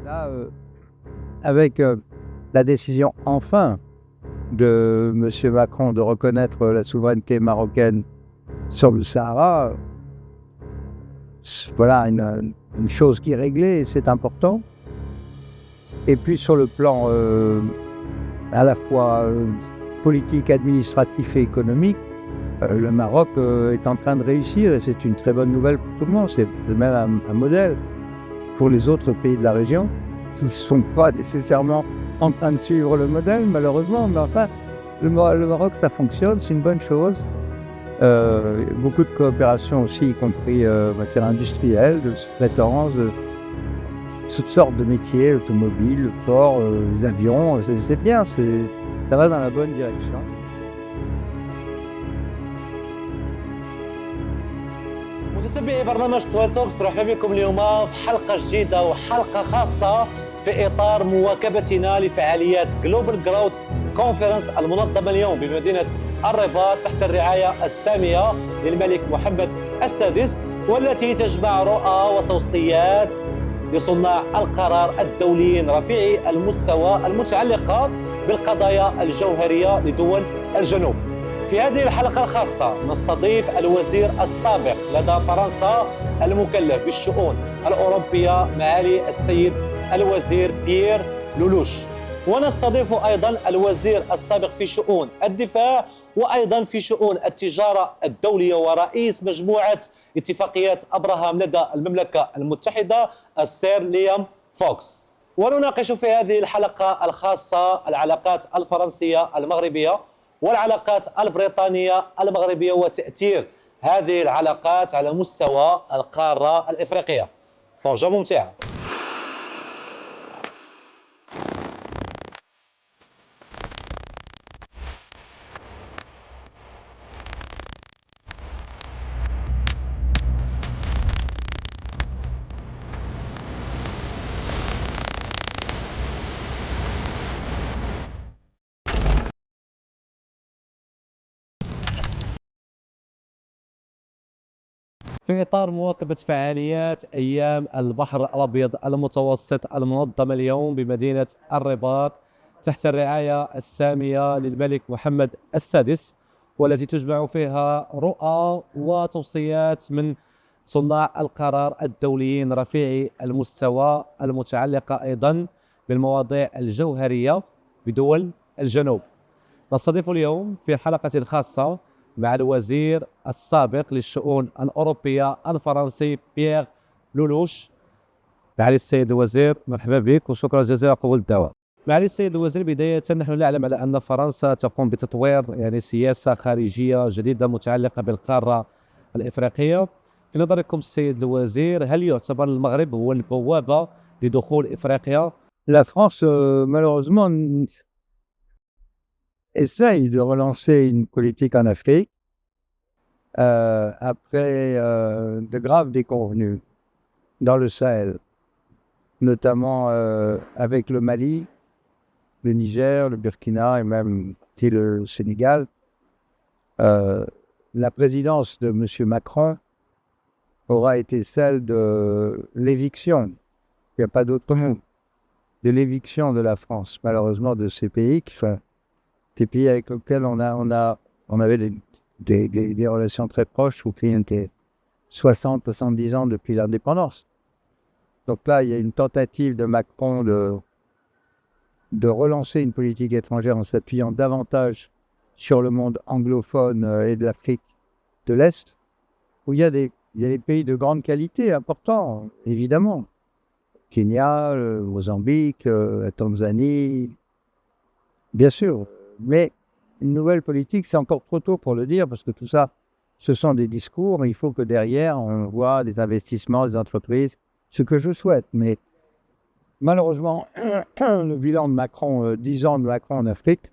Là, avec la décision enfin de M. Macron de reconnaître la souveraineté marocaine sur le Sahara, voilà une chose qui est réglée, et c'est important. Et puis sur le plan à la fois politique, administratif et économique, le Maroc est en train de réussir et c'est une très bonne nouvelle pour tout le monde. C'est même un modèle pour les autres pays de la région qui ne sont pas nécessairement en train de suivre le modèle, malheureusement. Mais enfin, le Maroc, ça fonctionne, c'est une bonne chose. Beaucoup de coopération aussi, y compris en matière industrielle, de sous-traitance, de toutes sortes de métiers, l'automobile, le port, les avions. C'est bien, ça va dans la bonne direction. متتبعي برنامج تويل توكس، ترحب بكم اليوم في حلقة جديدة وحلقة خاصة في إطار مواكبتنا لفعاليات جلوبال جروث كونفرنس المنظمة اليوم بمدينة الرباط تحت الرعاية السامية للملك محمد السادس، والتي تجمع رؤى وتوصيات لصناع القرار الدوليين رفيعي المستوى المتعلقة بالقضايا الجوهرية لدول الجنوب. في هذه الحلقة الخاصة نستضيف الوزير السابق لدى فرنسا المكلف بالشؤون الأوروبية معالي السيد الوزير بيير لولوش، ونستضيف أيضا الوزير السابق في شؤون الدفاع وأيضا في شؤون التجارة الدولية ورئيس مجموعة اتفاقيات أبراهام لدى المملكة المتحدة السير ليام فوكس. ونناقش في هذه الحلقة الخاصة العلاقات الفرنسية المغربية والعلاقات البريطانية المغربية وتأثير هذه العلاقات على مستوى القارة الإفريقية. فرجة ممتعة. في إطار مواكبة فعاليات أيام البحر الأبيض المتوسط المنظمة اليوم بمدينة الرباط تحت الرعاية السامية للملك محمد السادس، والتي تجمع فيها رؤى وتوصيات من صناع القرار الدوليين رفيعي المستوى المتعلقة أيضا بالمواضيع الجوهرية بدول الجنوب. نستضيف اليوم في حلقة خاصة مع الوزير السابق للشؤون الأوروبية الفرنسي بيير لولوش. معالي السيد الوزير، مرحبا بك وشكرا جزيلا على قبول الدعوة. معالي السيد الوزير، بداية نحن نعلم على أن فرنسا تقوم بتطوير سياسة خارجية جديدة متعلقة بالقارة الإفريقية. في نظركم السيد الوزير، هل يعتبر المغرب هو البوابة لدخول إفريقيا؟ La France, malheureusement, essaye de relancer une politique en Afrique après de graves déconvenues dans le Sahel, notamment avec le Mali, le Niger, le Burkina et même le Sénégal. La présidence de M. Macron aura été celle de l'éviction, il n'y a pas d'autre mot, de l'éviction de la France, malheureusement, de ces pays qui sont des pays avec lesquels on avait des relations très proches, ou qui étaient 60-70 ans depuis l'indépendance. Donc là, il y a une tentative de Macron de relancer une politique étrangère en s'appuyant davantage sur le monde anglophone et de l'Afrique de l'Est, où il y a des pays de grande qualité importants, évidemment. Kenya, le Mozambique, la Tanzanie, bien sûr. Mais une nouvelle politique, c'est encore trop tôt pour le dire, parce que tout ça, ce sont des discours, mais il faut que derrière, on voit des investissements, des entreprises, ce que je souhaite. Mais malheureusement, le bilan de Macron, 10 ans de Macron en Afrique,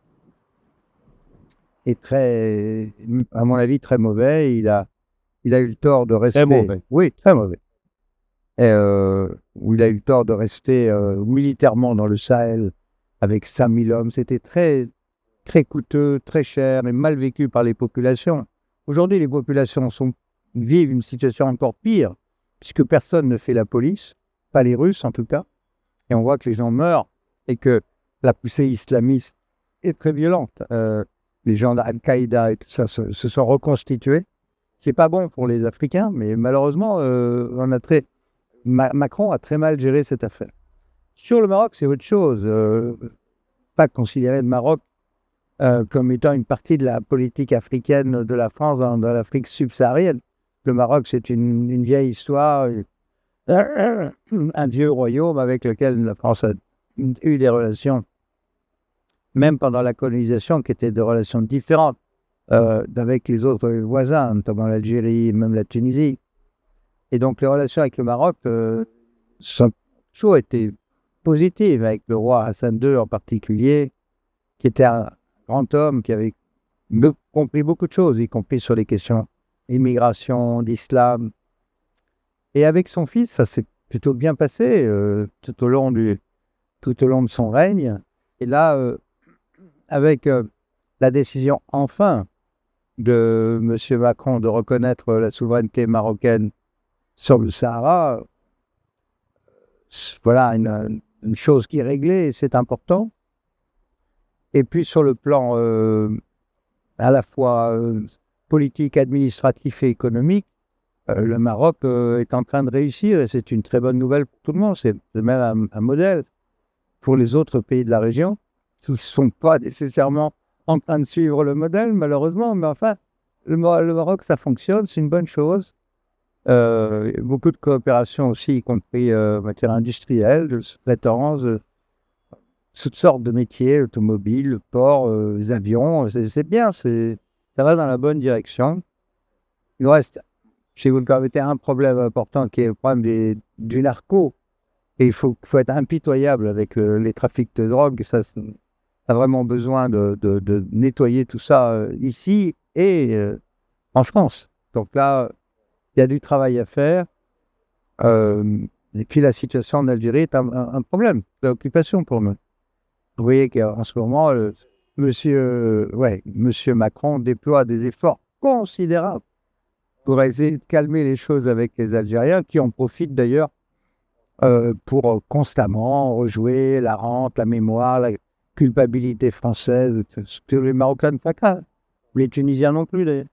est très, à mon avis, très mauvais. Il a eu le tort de rester... Très mauvais. Oui, très mauvais. Où il a eu le tort de rester militairement dans le Sahel avec 5000 hommes. C'était très, très coûteux, très cher et mal vécu par les populations. Aujourd'hui, les populations vivent une situation encore pire, puisque personne ne fait la police, pas les Russes en tout cas. Et on voit que les gens meurent et que la poussée islamiste est très violente. Les gens d'Al-Qaïda et tout ça se sont reconstitués. C'est pas bon pour les Africains, mais malheureusement, Macron a très mal géré cette affaire. Sur le Maroc, c'est autre chose. Pas considérer le Maroc comme étant une partie de la politique africaine de la France dans l'Afrique subsaharienne. Le Maroc, c'est une vieille histoire, un vieux royaume avec lequel la France a eu des relations, même pendant la colonisation, qui étaient des relations différentes avec les autres voisins, notamment l'Algérie, même la Tunisie. Et donc les relations avec le Maroc ont toujours été positives, avec le roi Hassan II en particulier, qui était un grand homme qui avait compris beaucoup de choses, y compris sur les questions d'immigration, d'islam. Et avec son fils, ça s'est plutôt bien passé tout au long de son règne. Et là, avec la décision enfin de M. Macron de reconnaître la souveraineté marocaine sur le Sahara, voilà une chose qui est réglée, et c'est important. Et puis sur le plan à la fois politique, administratif et économique, le Maroc est en train de réussir et c'est une très bonne nouvelle pour tout le monde. C'est même un modèle pour les autres pays de la région qui ne sont pas nécessairement en train de suivre le modèle, malheureusement. Mais enfin, le Maroc, ça fonctionne, c'est une bonne chose. Beaucoup de coopération aussi, y compris en matière industrielle, de sous-traitance, toutes sortes de métiers, l'automobile, le port, les avions. C'est bien, ça va dans la bonne direction. Il reste, si vous le permettez, un problème important qui est le problème du narco. Et il faut être impitoyable avec les trafics de drogue. Ça a vraiment besoin de nettoyer tout ça ici et en France. Donc là, il y a du travail à faire. Et puis la situation en Algérie est un problème, une préoccupation pour nous. Vous voyez qu'en ce moment, Monsieur Macron déploie des efforts considérables pour essayer de calmer les choses avec les Algériens, qui en profitent d'ailleurs pour constamment rejouer la rente, la mémoire, la culpabilité française, ce que les Marocains ne font pas, les Tunisiens non plus d'ailleurs.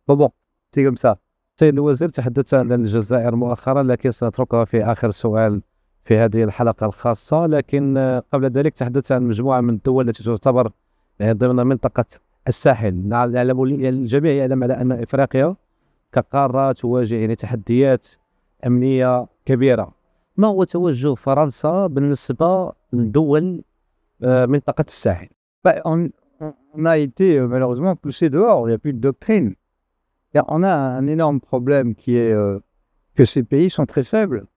Bon, c'est comme ça. سيد الوزير، تحدثت عن الجزائر مؤخرا، لكن سنتركها في آخر سؤال في هذه الحلقة الخاصة. لكن قبل ذلك تحدثت عن مجموعة من الدول التي تعتبر ضمن منطقة الساحل. نعلم الجميع يعلم على أن إفريقيا كقارة تواجه تحديات أمنية كبيرة. ما هو توجه فرنسا بالنسبة لدول منطقة الساحل؟ On a été malheureusement poussé dehors, il n'y a plus de doctrine. On a un énorme problème qui est que ces pays sont très faibles.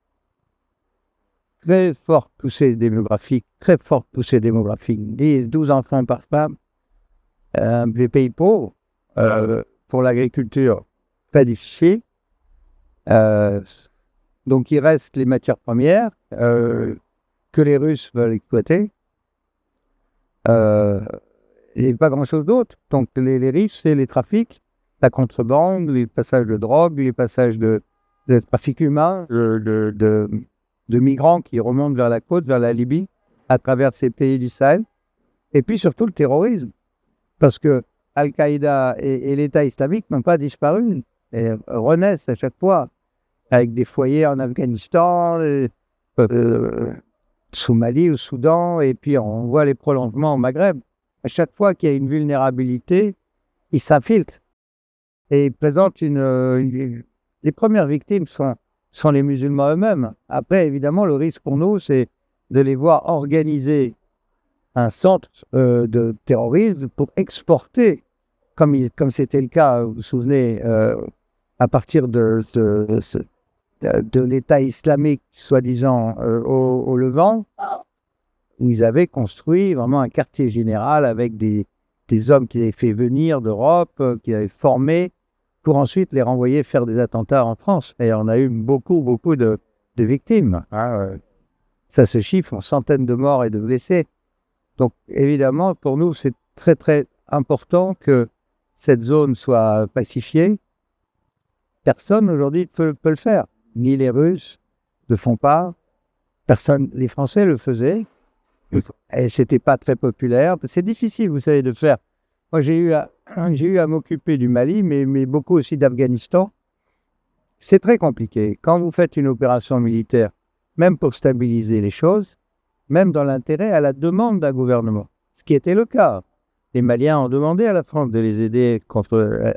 Très forte poussée démographique, 12 enfants par femme, des pays pauvres, pour l'agriculture très difficile. Donc il reste les matières premières que les Russes veulent exploiter. Et pas grand-chose d'autre. Donc les risques, c'est les trafics, la contrebande, les passages de drogue, les passages de trafic humain, de migrants qui remontent vers la côte, vers la Libye, à travers ces pays du Sahel. Et puis surtout le terrorisme. Parce que Al-Qaïda et l'État islamique n'ont pas disparu. Et renaissent à chaque fois, avec des foyers en Afghanistan, Somalie, au Soudan, et puis on voit les prolongements au Maghreb. À chaque fois qu'il y a une vulnérabilité, ils s'infiltrent. Et ils présentent les premières victimes sont les musulmans eux-mêmes. Après, évidemment, le risque pour nous, c'est de les voir organiser un centre de terrorisme pour exporter, comme c'était le cas, vous vous souvenez, à partir de l'État islamique, soi-disant, au Levant, où ils avaient construit vraiment un quartier général avec des hommes qui avaient fait venir d'Europe, qui avaient formé, pour ensuite les renvoyer faire des attentats en France. Et on a eu beaucoup de victimes. Ça se chiffre en centaines de morts et de blessés. Donc évidemment, pour nous, c'est très très important que cette zone soit pacifiée. Personne aujourd'hui peut le faire. Ni les Russes ne font pas, Personne, les Français le faisaient, et c'était pas très populaire. C'est difficile, vous savez, de faire. Moi, j'ai eu à m'occuper du Mali, mais beaucoup aussi d'Afghanistan. C'est très compliqué. Quand vous faites une opération militaire, même pour stabiliser les choses, même dans l'intérêt à la demande d'un gouvernement, ce qui était le cas. Les Maliens ont demandé à la France de les aider contre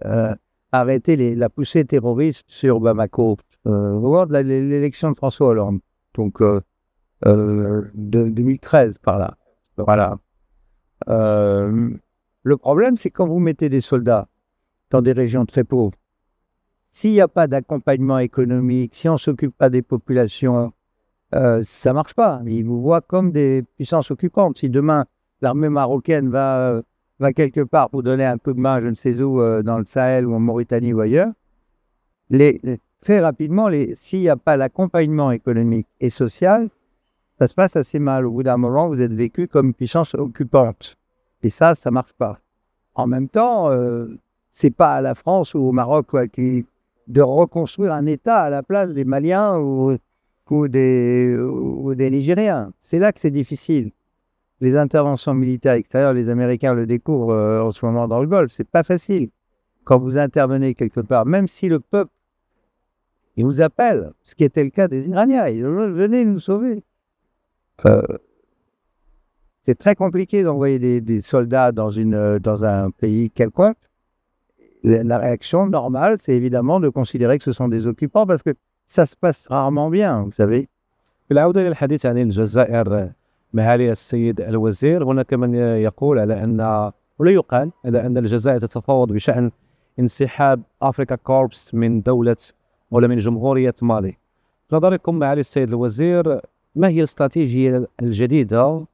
arrêter la poussée terroriste sur Bamako au moment de l'élection de François Hollande, donc de 2013 par là. Voilà. Le problème, c'est quand vous mettez des soldats dans des régions très pauvres, s'il n'y a pas d'accompagnement économique, si on ne s'occupe pas des populations, ça ne marche pas. Ils vous voient comme des puissances occupantes. Si demain, l'armée marocaine va quelque part pour donner un coup de main, je ne sais où, dans le Sahel ou en Mauritanie ou ailleurs, très rapidement, s'il n'y a pas l'accompagnement économique et social, ça se passe assez mal. Au bout d'un moment, vous êtes vécu comme une puissance occupante. Et ça ne marche pas. En même temps, ce n'est pas à la France ou au Maroc de reconstruire un État à la place des Maliens ou des Nigériens. C'est là que c'est difficile. Les interventions militaires extérieures, les Américains le découvrent en ce moment dans le Golfe. C'est pas facile. Quand vous intervenez quelque part, même si le peuple, il vous appelle, ce qui était le cas des Iraniens, ils disent « Venez nous sauver ». C'est très compliqué d'envoyer des soldats dans un pays quelconque. La réaction normale, c'est évidemment de considérer que ce sont des occupants parce que ça se passe rarement bien, vous savez. بالعودة للحديث عن الجزائر معالي السيد الوزير، هناك من يقول على أن ولا يقال على أن الجزائر تتفاوض بشأن انسحاب أفريكا كوربس من دولة ولا من جمهورية مالي. نظركم معالي السيد الوزير، ما هي الاستراتيجية الجديدة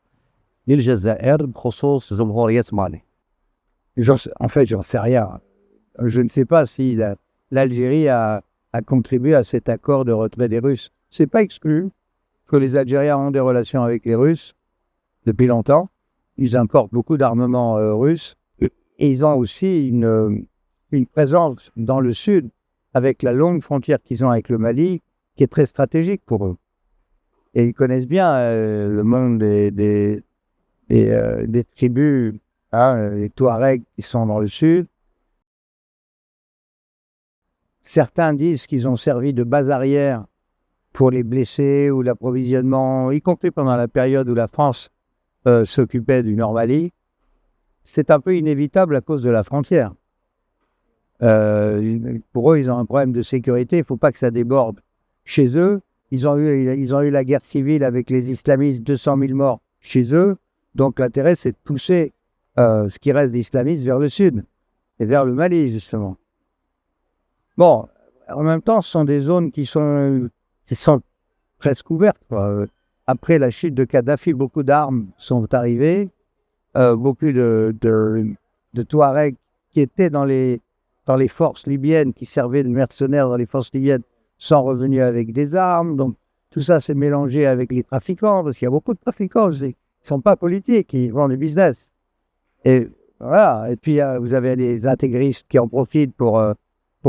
للجزائر بخصوص جمهورية مالي؟ En fait, j'en sais rien. Je ne sais pas si l'Algérie a contribué à cet accord de retrait des Russes. C'est pas exclu que les Algériens ont des relations avec les Russes depuis longtemps. Ils importent beaucoup d'armements russes et ils ont aussi une présence dans le sud avec la longue frontière qu'ils ont avec le Mali qui est très stratégique pour eux. Et ils connaissent bien le monde des tribus, les Touaregs qui sont dans le sud. Certains disent qu'ils ont servi de base arrière pour les blessés ou l'approvisionnement, y compris pendant la période où la France s'occupait du Nord-Mali. C'est un peu inévitable à cause de la frontière. Pour eux, ils ont un problème de sécurité, il ne faut pas que ça déborde chez eux. Ils ont eu la guerre civile avec les islamistes, 200 000 morts chez eux. Donc l'intérêt, c'est de pousser ce qui reste d'islamistes vers le sud et vers le Mali, justement. Bon, en même temps, ce sont des zones qui sont presque ouvertes, quoi. Après la chute de Kadhafi, beaucoup d'armes sont arrivées. Beaucoup de Touaregs qui étaient dans les forces libyennes, qui servaient de mercenaires dans les forces libyennes, sont revenus avec des armes. Donc, tout ça s'est mélangé avec les trafiquants, parce qu'il y a beaucoup de trafiquants aussi. Ils ne sont pas politiques, ils font du business. Et voilà. Et puis, vous avez des intégristes qui en profitent pour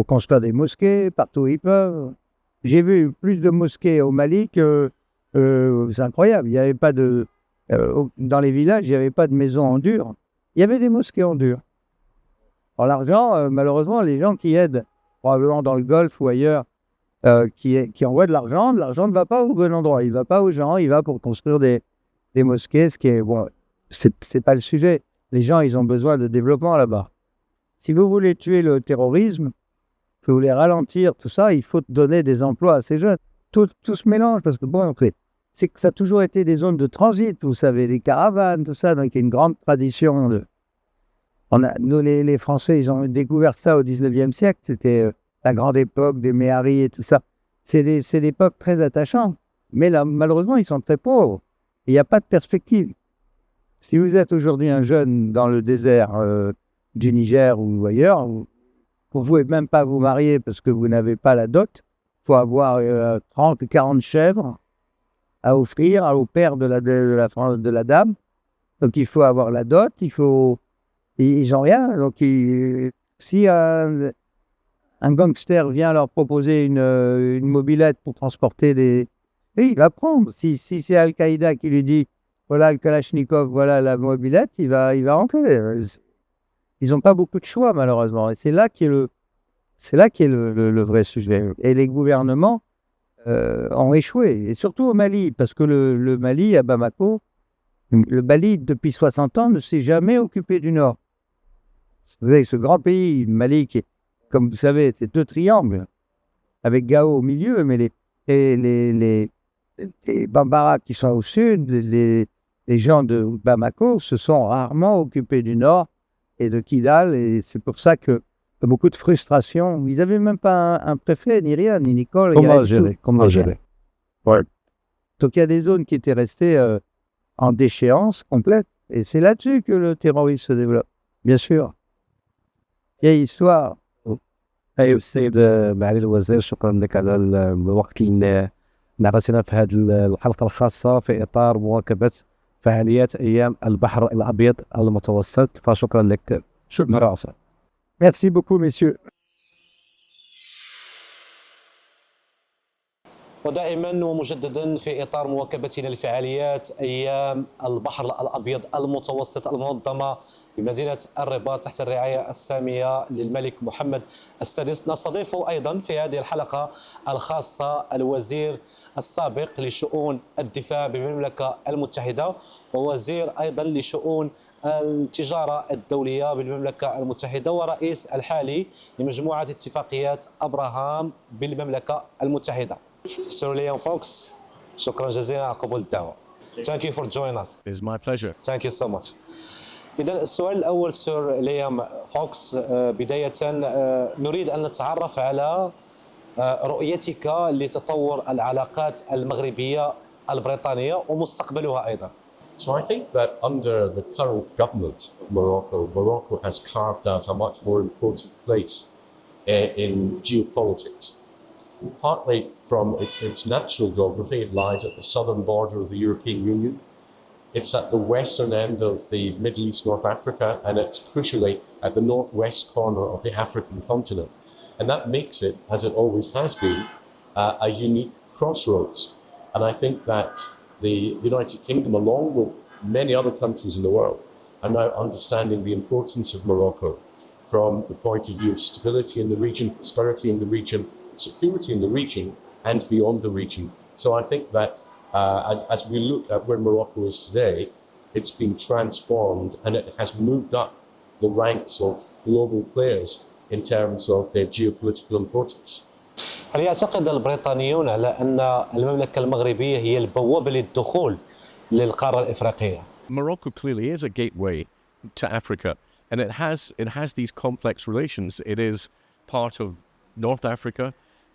construire des mosquées partout où ils peuvent. J'ai vu plus de mosquées au Mali que... c'est incroyable. Il n'y avait pas de... dans les villages, il n'y avait pas de maisons en dur. Il y avait des mosquées en dur. Alors l'argent, malheureusement, les gens qui aident, probablement dans le Golfe ou ailleurs, qui envoient de l'argent ne va pas au bon endroit. Il ne va pas aux gens, il va pour construire des mosquées, ce qui est... Bon, c'est pas le sujet. Les gens, ils ont besoin de développement là-bas. Si vous voulez tuer le terrorisme, si vous voulez ralentir tout ça, il faut donner des emplois à ces jeunes. Tout se mélange, parce que bon, c'est que ça a toujours été des zones de transit, vous savez, des caravanes, tout ça, donc il y a une grande tradition. Nous, les Français, ils ont découvert ça au 19e siècle, c'était la grande époque des méharis et tout ça. C'est des peuples très attachants, mais là, malheureusement, ils sont très pauvres. Il n'y a pas de perspective. Si vous êtes aujourd'hui un jeune dans le désert du Niger ou ailleurs, vous ne pouvez même pas vous marier parce que vous n'avez pas la dot. Il faut avoir 30 ou 40 chèvres à offrir au père de la dame. Donc il faut avoir la dot, ils n'ont rien. Donc si un gangster vient leur proposer une mobilette pour transporter Et il va prendre. Si c'est Al-Qaïda qui lui dit voilà le Kalachnikov, voilà la mobilette, il va rentrer. Ils n'ont pas beaucoup de choix, malheureusement. Et c'est là qu'est le vrai sujet. Et les gouvernements ont échoué. Et surtout au Mali, parce que le Mali, à Bamako, le Mali, depuis 60 ans, ne s'est jamais occupé du Nord. Vous avez ce grand pays, le Mali, qui est, comme vous savez, c'est 2 triangles, avec Gao au milieu, mais les Bambara qui sont au sud, les gens de Bamako se sont rarement occupés du Nord et de Kidal, et c'est pour ça que beaucoup de frustration. Ils n'avaient même pas un préfet, ni rien, ni Nicole. Comment gérer? Ouais. Donc il y a des zones qui étaient restées en déchéance complète, et c'est là-dessus que le terrorisme se développe, bien sûr. Vieille histoire. أيوة السيد معالي الوزير، شكرا لك على الوقت اللي ناقشنا في هذه الحلقة الخاصة في إطار مواكبة فعاليات أيام البحر الأبيض المتوسط، فشكرا لك. شكرا. Merci beaucoup, messieurs. ودائما ومجددا في إطار مواكبتنا لفعاليات أيام البحر الأبيض المتوسط المنظمة بمدينة الرباط تحت الرعاية السامية للملك محمد السادس، نستضيف أيضا في هذه الحلقة الخاصة الوزير السابق لشؤون الدفاع بالمملكة المتحدة، ووزير أيضا لشؤون التجارة الدولية بالمملكة المتحدة، ورئيس الحالي لمجموعة اتفاقيات أبراهام بالمملكة المتحدة. Sir Liam Fox, شكرا جزيلا على قبول الدعوة. Thank you for joining us. It's my pleasure. Thank you so much. إذا السؤال الأول سير ليام فوكس، بداية نريد أن نتعرف على رؤيتك لتطور العلاقات المغربية البريطانية ومستقبلها أيضا. So I think that under the current government of Morocco has carved out a much more important place in geopolitics. Partly from its natural geography, it lies at the southern border of the European Union. It's at the western end of the Middle East, North Africa, and it's crucially at the northwest corner of the African continent. And that makes it, as it always has been, a unique crossroads. And I think that the United Kingdom, along with many other countries in the world, are now understanding the importance of Morocco from the point of view of stability in the region, prosperity in the region, security in the region, and beyond the region. So I think that as we look at where Morocco is today, it's been transformed and it has moved up the ranks of global players in terms of their geopolitical importance. هل يعتقد البريطانيون على أن المملكة المغربية هي البوابة للدخول للقارة الإفريقية؟ Morocco clearly is a gateway to Africa, and it has these complex relations. It is part of North Africa,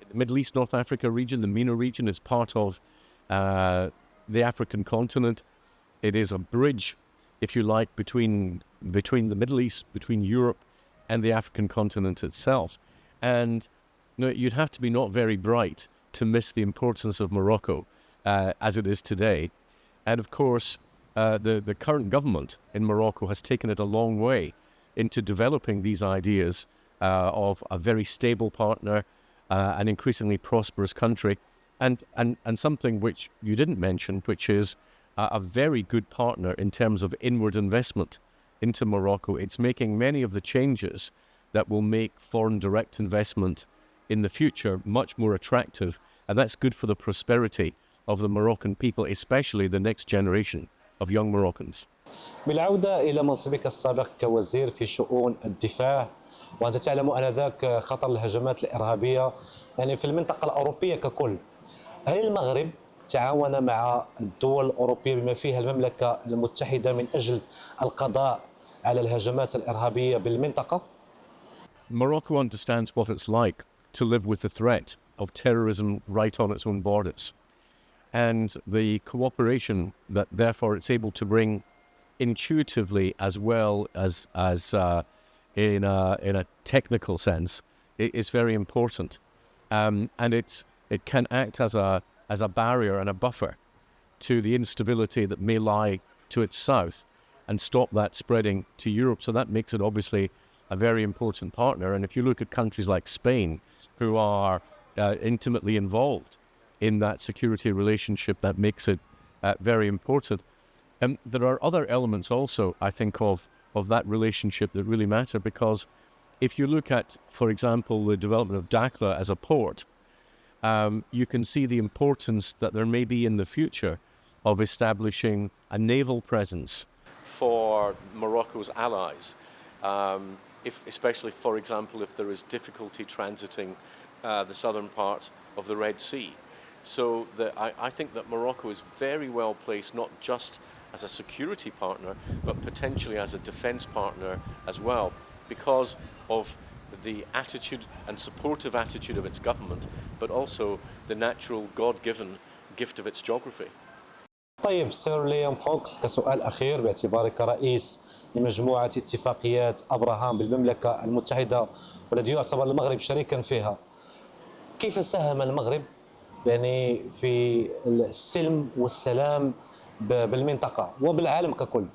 the Middle East, North Africa region. The MENA region is part of the African continent. It is a bridge, if you like, between the Middle East, between Europe and the African continent itself. And you'd have to be not very bright to miss the importance of Morocco as it is today. And of course, the current government in Morocco has taken it a long way into developing these ideas of a very stable partner, an increasingly prosperous country, and something which you didn't mention, which is a very good partner in terms of inward investment into Morocco. It's making many of the changes that will make foreign direct investment in the future much more attractive, and that's good for the prosperity of the Moroccan people, especially the next generation of young Moroccans. بالعودة إلى منصبك السابق كوزير في شؤون الدفاع، وأنت تعلم آنذاك خطر الهجمات الإرهابية يعني في المنطقة الأوروبية ككل. هل المغرب تعاون مع الدول الأوروبية بما فيها المملكة المتحدة من أجل القضاء على الهجمات الإرهابية بالمنطقة؟ Morocco understands what it's like to live with the threat of terrorism right on its own borders, and the cooperation that therefore it's able to bring intuitively as well as in a technical sense is very important, and it can act as a barrier and a buffer to the instability that may lie to its south and stop that spreading to Europe. So that makes it obviously a very important partner. And if you look at countries like Spain, who are intimately involved in that security relationship that makes it very important. There are other elements also, I think, of that relationship that really matter, because if you look at, for example, the development of Dakhla as a port, you can see the importance that there may be in the future of establishing a naval presence for Morocco's allies, especially, for example, if there is difficulty transiting the southern part of the Red Sea. So I think that Morocco is very well placed, not just as a security partner, but potentially as a defense partner as well, because of the attitude and supportive attitude of its government, but also the natural God-given gift of its geography. طيب سير ليام فوكس، كسؤال أخير باعتبارك رئيس لمجموعة اتفاقيات أبراهام بالمملكة المتحدة والذي يعتبر المغرب شريكا فيها، كيف ساهم المغرب يعني في السلم والسلام بالمنطقة وبالعالم ككل؟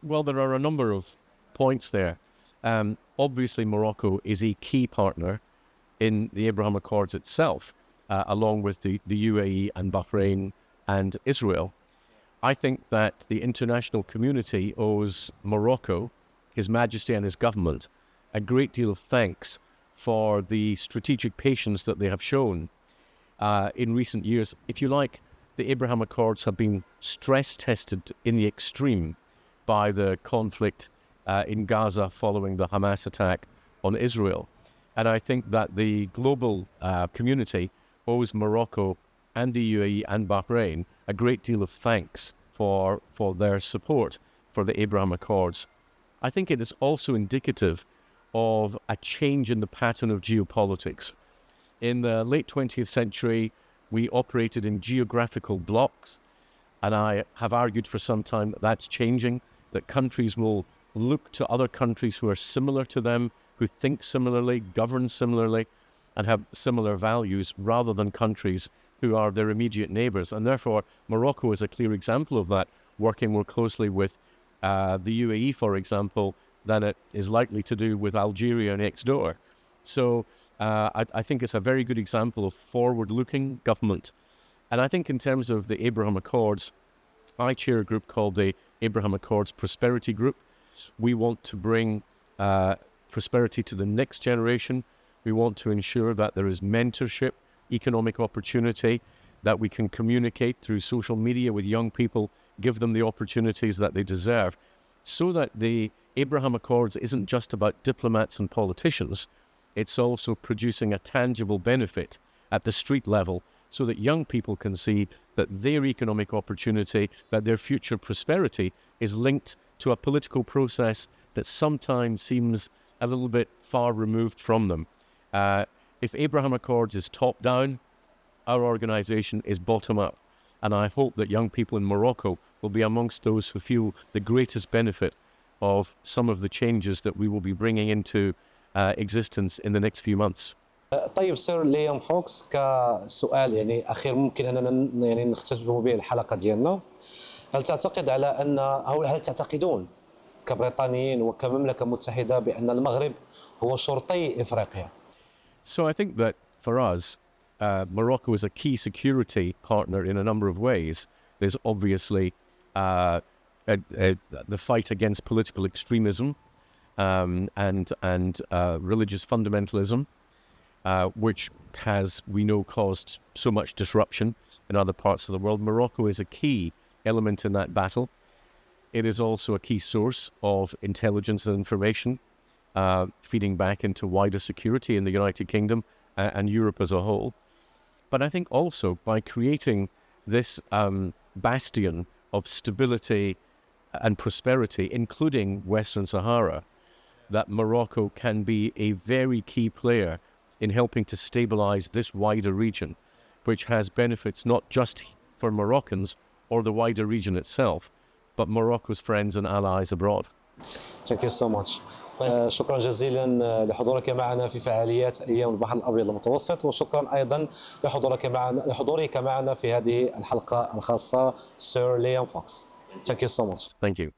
Well, there are a number of points there. Obviously, Morocco is a key partner in the Abraham Accords itself, along with the UAE and Bahrain and Israel. I think that the international community owes Morocco, His Majesty and his government, a great deal of thanks for the strategic patience that they have shown in recent years. If you like, the Abraham Accords have been stress tested in the extreme by the conflict in Gaza following the Hamas attack on Israel. And I think that the global community owes Morocco and the UAE and Bahrain a great deal of thanks for their support for the Abraham Accords. I think it is also indicative of a change in the pattern of geopolitics. In the late 20th century, we operated in geographical blocks, and I have argued for some time that that's changing, that countries will look to other countries who are similar to them, who think similarly, govern similarly, and have similar values, rather than countries who are their immediate neighbours. And therefore, Morocco is a clear example of that, working more closely with the UAE, for example, than it is likely to do with Algeria next door. So I think it's a very good example of forward-looking government. And I think in terms of the Abraham Accords, I chair a group called the Abraham Accords Prosperity Group. We want to bring prosperity to the next generation. We want to ensure that there is mentorship, economic opportunity, that we can communicate through social media with young people, give them the opportunities that they deserve, so that the Abraham Accords isn't just about diplomats and politicians. It's also producing a tangible benefit at the street level, so that young people can see that their economic opportunity, that their future prosperity is linked to a political process that sometimes seems a little bit far removed from them. If Abraham Accords is top-down, our organization is bottom-up. And I hope that young people in Morocco will be amongst those who feel the greatest benefit of some of the changes that we will be bringing into existence in the next few months. طيب سير ليام فوكس، كسؤال يعني أخير ممكن أننا يعني نختتم به الحلقة ديالنا، هل تعتقدون كبريطانيين وكمملكة متحدة بأن المغرب هو شرطي إفريقيا؟ So I think that for us, Morocco is a key security partner in a number of ways. There's obviously the fight against political extremism and religious fundamentalism, which has, we know, caused so much disruption in other parts of the world. Morocco is a key element in that battle. It is also a key source of intelligence and information, feeding back into wider security in the United Kingdom and Europe as a whole. But I think also by creating this bastion of stability and prosperity, including Western Sahara, that Morocco can be a very key player in helping to stabilize this wider region, which has benefits not just for Moroccans or the wider region itself, but Morocco's friends and allies abroad. Thank you so much. شكرا جزيلا لحضورك معنا في فعاليات أيام البحر الأبيض المتوسط، وشكرا أيضا لحضورك معنا في هذه الحلقة الخاصة سير ليام فوكس. Thank you so much. Thank you.